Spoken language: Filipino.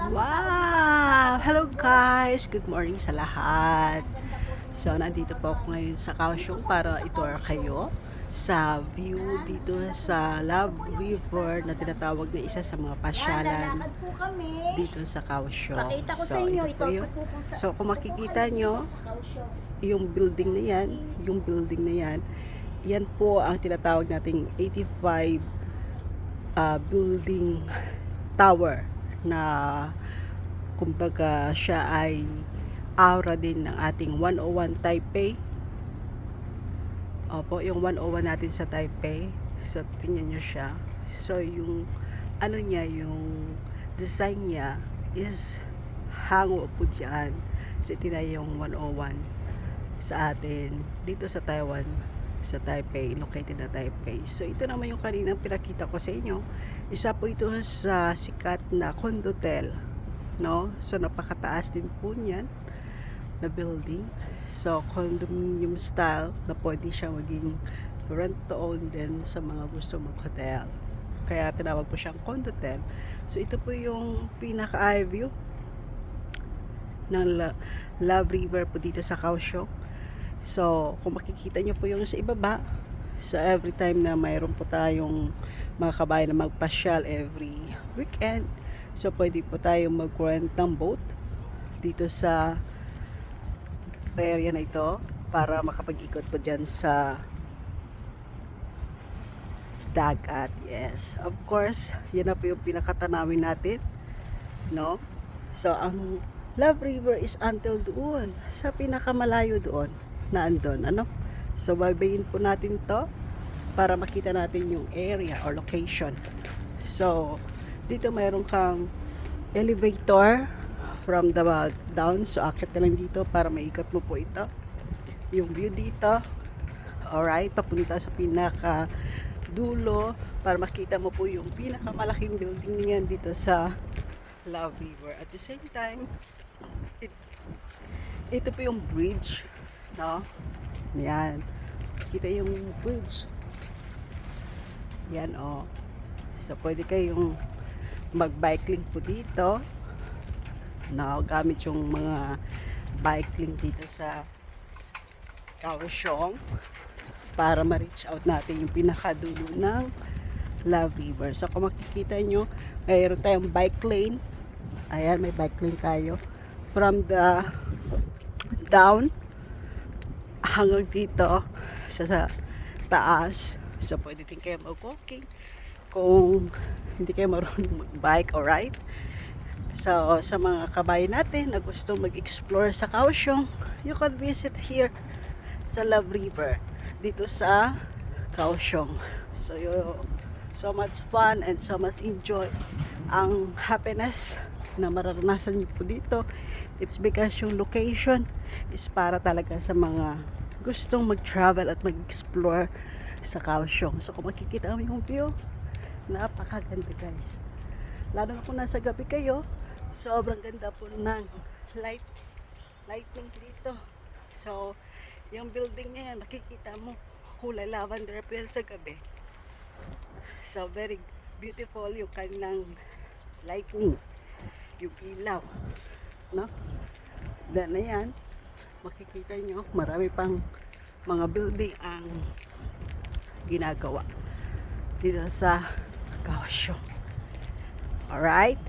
Wow! Hello guys! Good morning sa lahat. So, nandito po ako ngayon sa Kaohsiung para i-tour kayo sa view dito sa Love River na tinatawag na isa sa mga pasyalan Lalakad po kami. dito sa Kaohsiung. Pakita ko So, sa inyo, ito po ito yun. po kung So, kung makikita nyo, yung building na yan, yan po ang tinatawag nating 85 building tower na kumbaga siya ay aura din ng ating 101 Taipei. Opo, yung 101 natin sa Taipei. So, tingnan nyo siya. So, yung ano niya, yung design niya is hango po dyan. So, ito na yung 101 sa atin dito sa Taiwan, sa Taipei, located na Taipei. So, ito naman yung kaninang pinakita ko sa inyo. Isa po ito sa sikat na condotel, no? So, napakataas din po niyan na building. So, condominium style na pwede siya maging rent to own din sa mga gusto mag-hotel. Kaya tinawag po siyang condotel. So, ito po yung pinaka-eye view ng Love River po dito sa Kaohsiung. So, kung makikita nyo po yung sa ibaba, so every time na mayroon po tayong mga kabayan na magpasyal every weekend, so pwede po tayong mag-rent ng boat dito sa area na ito para makapag-ikot po dyan sa dagat. Yes, of course, yan na po yung pinakatanawin natin, no? So, ang Love River is until doon, sa pinakamalayo doon, na andun, ano? So, babayin po natin to para makita natin yung area or location. So, dito mayroon kang elevator from the down. So, akit na lang dito para maikot mo po ito. Yung view dito. Alright, papunta sa pinaka dulo para makita mo po yung pinakamalaking building niyan dito sa Love River. At the same time, ito po yung bridge, no? Yan. Kita yung bridge. Yan, oh. So, pwede kayong mag-bike link po dito. No, gamit yung mga bike link dito sa Kaohsiung para ma-reach out natin yung pinakadulo ng Love River. So, kung makikita nyo, mayroon tayong bike lane. Ayan, may bike lane tayo. From the down hanggang dito sa taas. So, pwede din kayo mag-walking kung hindi kayo marunong mag-bike or ride. So, sa mga kabayan natin na gusto mag-explore sa Kaohsiung, you can visit here sa Love River dito sa Kaohsiung. So, so much fun and so much enjoy ang happiness na mararanasan niyo po dito. It's because yung location is para talaga sa mga gustong mag-travel at mag-explore sa Kaohsiung. So, kung makikita mo yung view, napakaganda guys. Lalo na kung nasa gabi kayo, sobrang ganda po ng lighting dito. So, yung building niya yan, nakikita mo, kulay lavender po yan sa gabi. So, very beautiful yung kanilang lightning, yung ilaw, no? Then, ayan, makikita nyo, marami pang mga building ang ginagawa dito sa Kaohsiung. Alright?